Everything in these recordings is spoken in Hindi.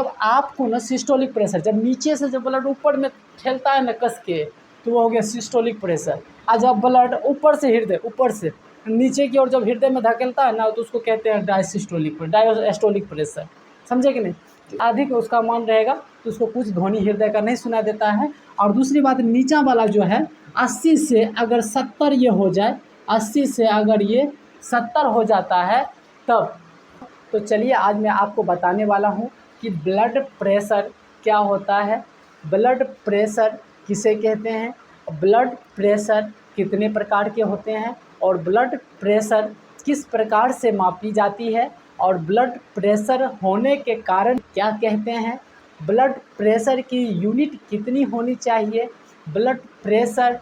जब आपको ना सिस्टोलिक प्रेशर, जब नीचे से जब ब्लड ऊपर में ठेलता है ना कस के, तो वो हो गया सिस्टोलिक प्रेशर। और जब ब्लड ऊपर से हृदय ऊपर से नीचे की ओर जब हृदय में धकेलता है ना, तो उसको कहते हैं डायस्टोलिक प्रेशर। समझे कि नहीं? अधिक उसका मान रहेगा तो उसको कुछ ध्वनि हृदय का नहीं सुना देता है। और दूसरी बात, नीचा वाला जो है 80 से अगर 70 ये हो जाए, 80 से अगर ये 70 हो जाता है तब, तो चलिए आज मैं आपको बताने वाला हूँ कि ब्लड प्रेशर क्या होता है, ब्लड प्रेशर किसे कहते हैं, ब्लड प्रेशर कितने प्रकार के होते हैं, और ब्लड प्रेशर किस प्रकार से मापी जाती है, और ब्लड प्रेशर होने के कारण क्या कहते हैं, ब्लड प्रेशर की यूनिट कितनी होनी चाहिए, ब्लड प्रेशर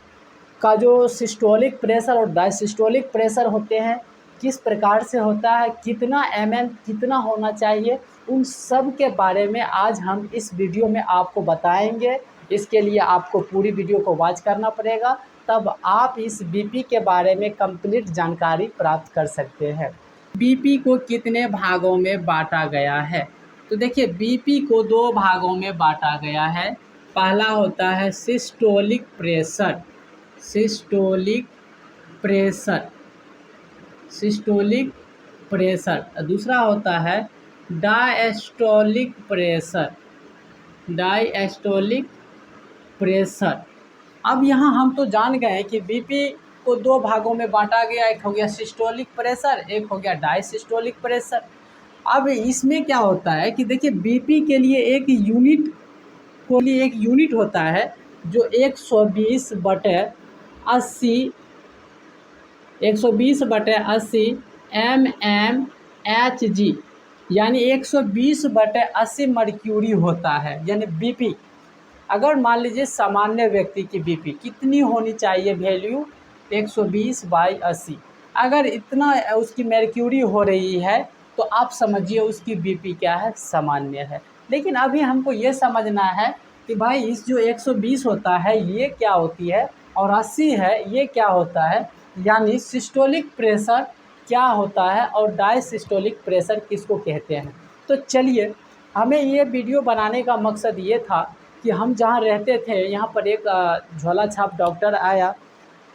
का जो सिस्टोलिक प्रेशर और डायसिस्टोलिक प्रेशर होते हैं किस प्रकार से होता है, कितना mm कितना होना चाहिए, उन सब के बारे में आज हम इस वीडियो में आपको बताएंगे। इसके लिए आपको पूरी वीडियो को वॉच करना पड़ेगा, तब आप इस बीपी के बारे में कंप्लीट जानकारी प्राप्त कर सकते हैं। बीपी को कितने भागों में बांटा गया है, तो देखिए बीपी को 2 भागों में बांटा गया है। पहला होता है systolic pressure, systolic pressure, systolic pressure. दूसरा होता है डायस्टोलिक प्रेशर, डायस्टोलिक प्रेशर। अब यहाँ हम तो जान गए कि बीपी को 2 भागों में बांटा गया, एक हो गया सिस्टोलिक प्रेशर, एक हो गया डायसिस्टोलिक प्रेशर। अब इसमें क्या होता है कि देखिए बीपी के लिए एक यूनिट होता है जो 120/80 mmHg, यानी 120/80 मर्क्यूरी होता है। यानी बीपी, अगर मान लीजिए सामान्य व्यक्ति की बीपी कितनी होनी चाहिए, वैल्यू 120/80, अगर इतना उसकी मर्क्यूरी हो रही है तो आप समझिए उसकी बीपी क्या है, सामान्य है। लेकिन अभी हमको ये समझना है कि भाई इस जो 120 होता है ये क्या होती है, और 80 है ये क्या होता है, यानी सिस्टोलिक प्रेशर क्या होता है और डायसिस्टोलिक प्रेशर किसको कहते हैं। तो चलिए, हमें ये वीडियो बनाने का मकसद ये था कि हम जहाँ रहते थे यहाँ पर एक झोला छाप डॉक्टर आया,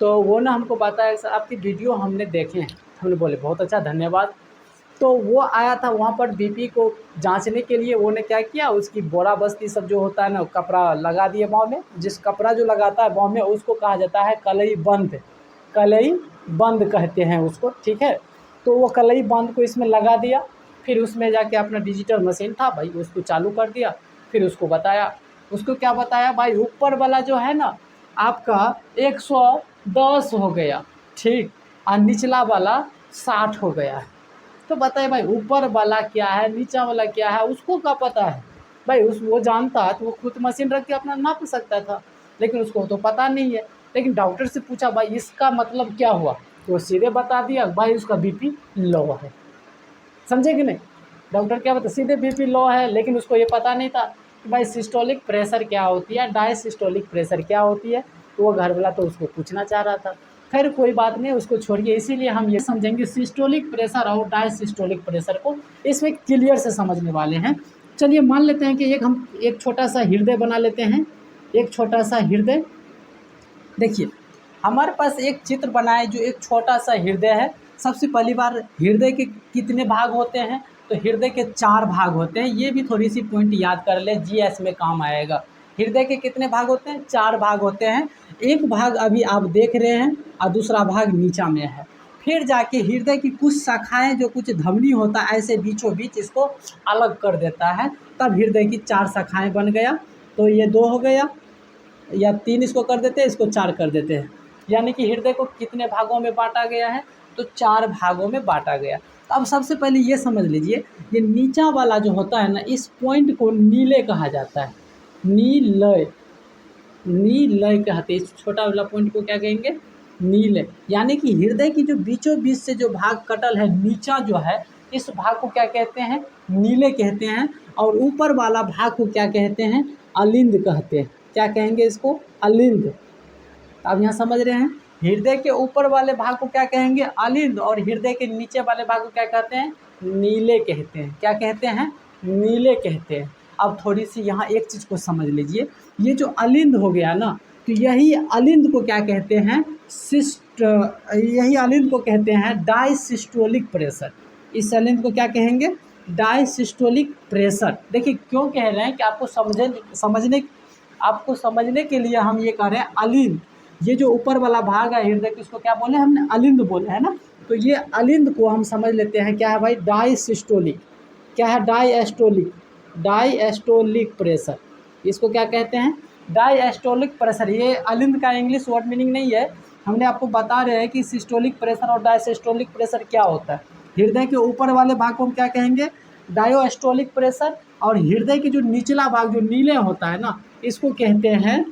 तो वो ना हमको बताया सर आपकी वीडियो हमने देखे हैं। हमने बोले बहुत अच्छा धन्यवाद। तो वो आया था वहाँ पर बीपी को जांचने के लिए। वो ने क्या किया, उसकी बोरा बस्ती सब जो होता है ना, कपड़ा लगा दिए पाँव में। जिस कपड़ा जो लगाता है पाँव में उसको कहा जाता है कलई बंद, कलई बंद कहते हैं उसको, ठीक है। तो वो कलई बंद को इसमें लगा दिया, फिर उसमें जाके अपना डिजिटल मशीन था भाई उसको चालू कर दिया। फिर उसको बताया, उसको क्या बताया भाई, ऊपर वाला जो है ना आपका 110 हो गया, ठीक, और निचला वाला 60 हो गया है। तो बताइए भाई ऊपर वाला क्या है नीचा वाला क्या है, उसको क्या पता है भाई। वो जानता तो वो खुद मशीन रख के अपना नाप सकता था, लेकिन उसको तो पता नहीं है। लेकिन डॉक्टर से पूछा भाई इसका मतलब क्या हुआ, तो वो सीधे बता दिया भाई उसका बीपी लो है। समझे कि नहीं? डॉक्टर क्या बता, सीधे बीपी लो है, लेकिन उसको ये पता नहीं था कि भाई सिस्टोलिक प्रेशर क्या होती है, डायसिस्टोलिक प्रेशर क्या होती है। तो वो घर वाला तो उसको पूछना चाह रहा था। खैर कोई बात नहीं, उसको छोड़िए। इसीलिए हम ये समझेंगे सिस्टोलिक प्रेशर और डायसिस्टोलिक प्रेशर को, इसमें क्लियर से समझने वाले हैं। चलिए मान लेते हैं कि हम एक छोटा सा हृदय बना लेते हैं, एक छोटा सा हृदय। देखिए हमारे पास एक चित्र बना है जो एक छोटा सा हृदय है। सबसे पहली बार हृदय के कितने भाग होते हैं, तो हृदय के 4 भाग होते हैं। ये भी थोड़ी सी पॉइंट याद कर ले, जीएस में काम आएगा। हृदय के कितने भाग होते हैं, 4 भाग होते हैं। एक भाग अभी आप देख रहे हैं और दूसरा भाग नीचा में है। फिर जाके हृदय की कुछ शाखाएं, जो कुछ धमनी होता है ऐसे बीचों बीच इसको अलग कर देता है, तब हृदय की 4 शाखाएं बन गया। तो ये 2 हो गया, या 3 इसको कर देते हैं, इसको 4 कर देते हैं। यानी कि हृदय को कितने भागों में बांटा गया है, तो 4 भागों में बांटा गया। तो अब सबसे पहले ये समझ लीजिए, ये नीचा वाला जो होता है ना, इस पॉइंट को नीले कहा जाता है, नीलय, नीलय कहते हैं। इस छोटा वाला पॉइंट को क्या कहेंगे, नीले। यानी कि हृदय की जो बीचों बीच से जो भाग कटल है नीचा जो है, इस भाग को क्या कहते हैं, नीले कहते हैं। और ऊपर वाला भाग को क्या कहते हैं, अलिंद कहते हैं। क्या कहेंगे इसको, अलिंद। आप यहाँ समझ रहे हैं, हृदय के ऊपर वाले भाग को क्या कहेंगे, अलिंद, और हृदय के नीचे वाले भाग को क्या कहते हैं, नीले कहते हैं। क्या कहते हैं, नीले कहते हैं। अब थोड़ी सी यहाँ एक चीज़ को समझ लीजिए, ये जो अलिंद हो गया ना, तो यही अलिंद को क्या कहते हैं, यही अलिंद को कहते हैं डायसिस्टोलिक प्रेशर। इस अलिंद को क्या कहेंगे, डायसिस्टोलिक प्रेशर। देखिए क्यों कह रहे हैं कि आपको समझने के लिए हम ये कह रहे हैं अलिंद, ये जो ऊपर वाला भाग है हृदय की, उसको क्या बोले हमने, अलिंद बोले है ना। तो ये अलिंद को हम समझ लेते हैं क्या है भाई, डायसिस्टोलिक, क्या है, डायस्टोलिक, डायस्टोलिक प्रेशर, इसको क्या कहते हैं, डायस्टोलिक प्रेशर। ये अलिंद का इंग्लिश वर्ड मीनिंग नहीं है, हमने आपको बता रहे हैं कि सिस्टोलिक प्रेशर और डायसिस्टोलिक प्रेशर क्या होता है। हृदय के ऊपर वाले भाग को हम क्या कहेंगे, डायोस्टोलिक प्रेशर, और हृदय के जो निचला भाग जो नीले होता है ना, इसको कहते हैं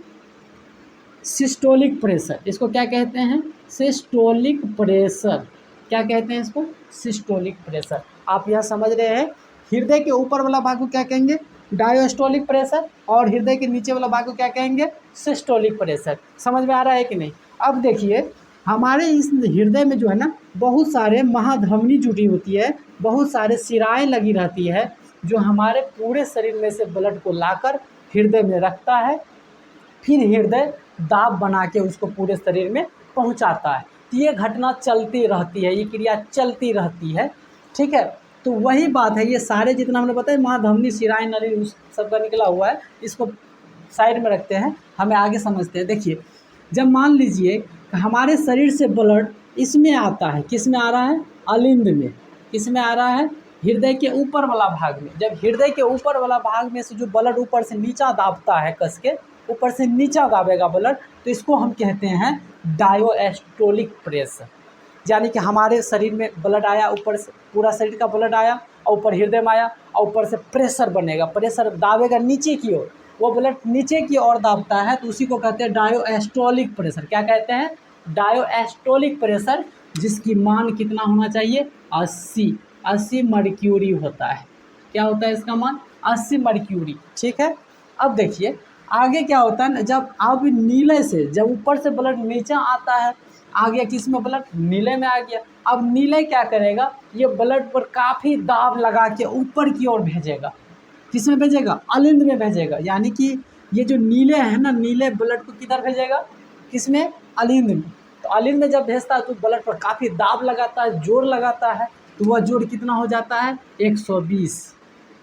सिस्टोलिक प्रेशर। इसको क्या कहते हैं, सिस्टोलिक प्रेशर। क्या कहते हैं इसको, सिस्टोलिक प्रेशर। आप यह समझ रहे हैं, हृदय के ऊपर वाला भाग को क्या कहेंगे, डायोस्टोलिक प्रेशर, और हृदय के नीचे वाला भाग को क्या कहेंगे, सिस्टोलिक प्रेशर। समझ में आ रहा है कि नहीं। अब देखिए हमारे इस हृदय में जो है ना, बहुत सारे महाधमनी जुटी होती है, बहुत सारे सिराएं लगी रहती है, जो हमारे पूरे शरीर में से ब्लड को लाकर हृदय में रखता है, फिर हृदय दाब बना के उसको पूरे शरीर में पहुंचाता है। तो ये घटना चलती रहती है, ये क्रिया चलती रहती है, ठीक है। तो वही बात है, ये सारे जितना हमने बताया महाधमनी सिराएं नली उस सब का निकला हुआ है, इसको साइड में रखते हैं, हमें आगे समझते हैं। देखिए जब मान लीजिए हमारे शरीर से ब्लड इसमें आता है, किस में आ रहा है, अलिंद में, किस में आ रहा है, हृदय के ऊपर वाला भाग में। जब हृदय के ऊपर वाला भाग में से जो ब्लड ऊपर से नीचा दाबता है, कस के ऊपर से नीचा दाबेगा ब्लड, तो इसको हम कहते हैं डायोस्टोलिक प्रेशर। यानी कि हमारे शरीर में ब्लड आया, ऊपर से पूरा शरीर का ब्लड आया, और ऊपर हृदय में आया, और ऊपर से प्रेशर बनेगा, प्रेशर दाबेगा नीचे की ओर, वो ब्लड नीचे की ओर दाबता है, तो उसी को कहते हैं डायोस्टोलिक प्रेशर। क्या कहते हैं, डायोस्टोलिक प्रेशर, जिसकी मान कितना होना चाहिए, 80 मर्क्यूरी होता है। क्या होता है इसका मान, 80 मर्क्यूरी, ठीक है। अब देखिए आगे क्या होता है, जब अब नीले से, जब ऊपर से ब्लड नीचे आता है, आ गया किस में ब्लड, नीले में आ गया। अब नीले क्या करेगा, ये ब्लड पर काफ़ी दाब लगा के ऊपर की ओर भेजेगा, किस में भेजेगा, अलिंद में भेजेगा। यानी कि ये जो नीले है ना, नीले ब्लड को किधर भेजेगा, किस में, अलिंद में। तो अलिंद में जब भेजता है तो ब्लड पर काफ़ी दाब लगाता है, जोर लगाता है, तो वह जोर कितना हो जाता है, 120।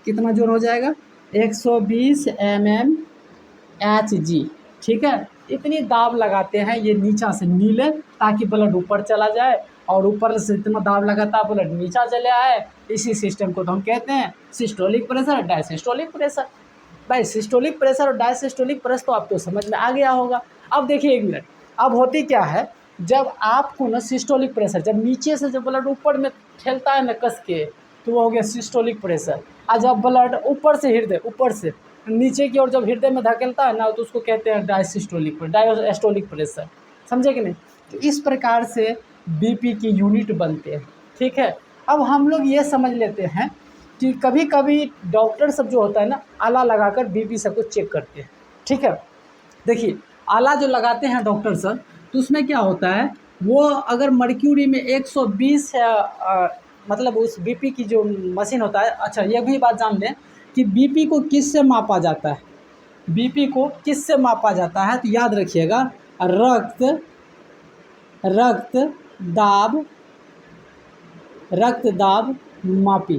कितना जोर हो जाएगा, 120 mmHg, ठीक है। इतनी दाब लगाते हैं ये नीचा से नीले, ताकि ब्लड ऊपर चला जाए, और ऊपर से इतना दाब लगाता है ब्लड नीचा चले आए। इसी सिस्टम को तो हम कहते हैं सिस्टोलिक प्रेशर, डायसिस्टोलिक प्रेशर। भाई सिस्टोलिक प्रेशर और डायसिस्टोलिक प्रेशर तो आपको समझ में आ गया होगा। अब देखिए एक मिनट, अब होती क्या है, जब आपको ना सिस्टोलिक प्रेशर, जब नीचे से जब ब्लड ऊपर में ठेलता है ना कस के, तो वो हो गया सिस्टोलिक प्रेशर। और जब ब्लड ऊपर से हृदय, ऊपर से नीचे की ओर जब हृदय में धकेलता है ना, तो उसको कहते हैं डायस्टोलिक प्रेशर। समझे कि नहीं। तो इस प्रकार से बीपी की यूनिट बनते हैं, ठीक है। अब हम लोग ये समझ लेते हैं कि कभी कभी डॉक्टर सब जो होता है ना, आला लगाकर बीपी सबको चेक करते हैं, ठीक है। देखिए आला जो लगाते हैं डॉक्टर सब, तो उसमें क्या होता है, वो अगर मर्क्यूरी में 120 है, मतलब उस बीपी की जो मशीन होता है। अच्छा ये भी बात जान लें कि बीपी को किससे मापा जाता है, बीपी को किससे मापा जाता है, तो याद रखिएगा, रक्त दाब मापी।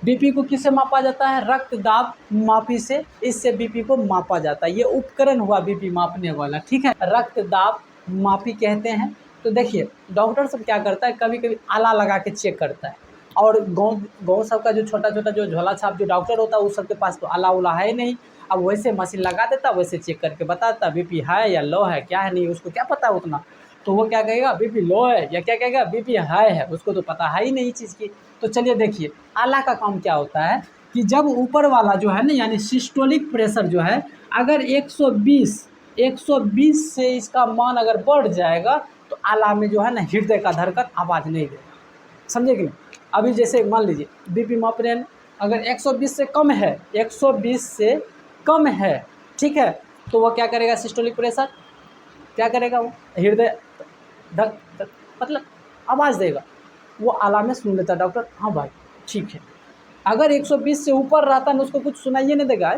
बीपी को किससे मापा जाता है, रक्त दाब मापी से, इससे बीपी को मापा जाता है। ये उपकरण हुआ बीपी मापने वाला, ठीक है, रक्त दाब मापी कहते हैं। तो देखिए डॉक्टर सब क्या करता है, कभी कभी आला लगा के चेक करता है, और गाँव सब का जो छोटा छोटा जो झोला छाप जो डॉक्टर होता है, उस सबके पास तो आला उला है नहीं। अब वैसे मशीन लगा देता, वैसे चेक करके बताता बीपी है या लो है, क्या है नहीं, उसको क्या पता है उतना। तो वो क्या कहेगा, बीपी लो है, या क्या कहेगा बीपी हाई है, उसको तो पता है ही नहीं चीज़ की। तो चलिए देखिए आला का काम क्या होता है, कि जब ऊपर वाला जो है ना, यानी सिस्टोलिक प्रेशर जो है, अगर 120 से इसका मान अगर बढ़ जाएगा, तो आला में जो है ना हृदय का धड़कन आवाज़ नहीं देगा। समझे कि नहीं। अभी जैसे मान लीजिए बीपी माप रहे हैं, अगर 120 से कम है, 120 से कम है, ठीक है, तो वह क्या करेगा, सिस्टोलिक प्रेशर क्या करेगा, वो हृदय धक मतलब आवाज़ देगा, वो आला में सुन लेता डॉक्टर, हाँ भाई ठीक है। अगर 120 से ऊपर रहता ना उसको कुछ सुनाइए नहीं देगा,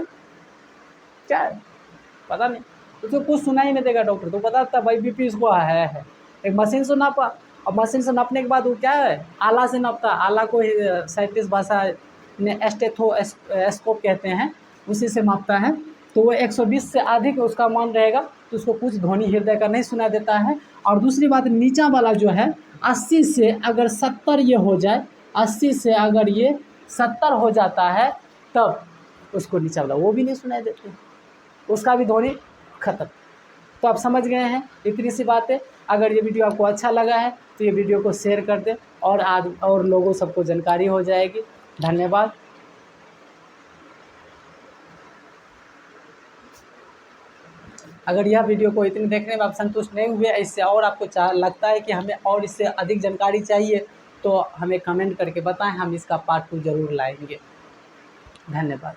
क्या है पता नहीं, उसको कुछ सुनाई नहीं देगा डॉक्टर, तो बताता भाई बीपी इसको है। एक मशीन से नापा, और मशीन से नापने के बाद वो क्या है, आला से नापता, आला को साइंटिस्ट भाषा में एस्टेथोस्कोप कहते हैं, उसी से मापता है। तो वो 120 से अधिक उसका मान रहेगा तो उसको कुछ ध्वनि हृदय का नहीं सुना देता है। और दूसरी बात, नीचा वाला जो है 80 से अगर 70 ये हो जाए, 80 से अगर ये 70 हो जाता है तब उसको नीचा वाला वो भी नहीं सुनाई देते, उसका भी ध्वनि खत्म। तो आप समझ गए हैं इतनी सी बातें। अगर ये वीडियो आपको अच्छा लगा है तो ये वीडियो को शेयर कर दें और आज और लोगों सबको जानकारी हो जाएगी। धन्यवाद। अगर यह वीडियो को इतनी देखने में आप संतुष्ट नहीं हुए, इससे और आपको लगता है कि हमें और इससे अधिक जानकारी चाहिए, तो हमें कमेंट करके बताएं, हम इसका पार्ट 2 ज़रूर लाएंगे। धन्यवाद।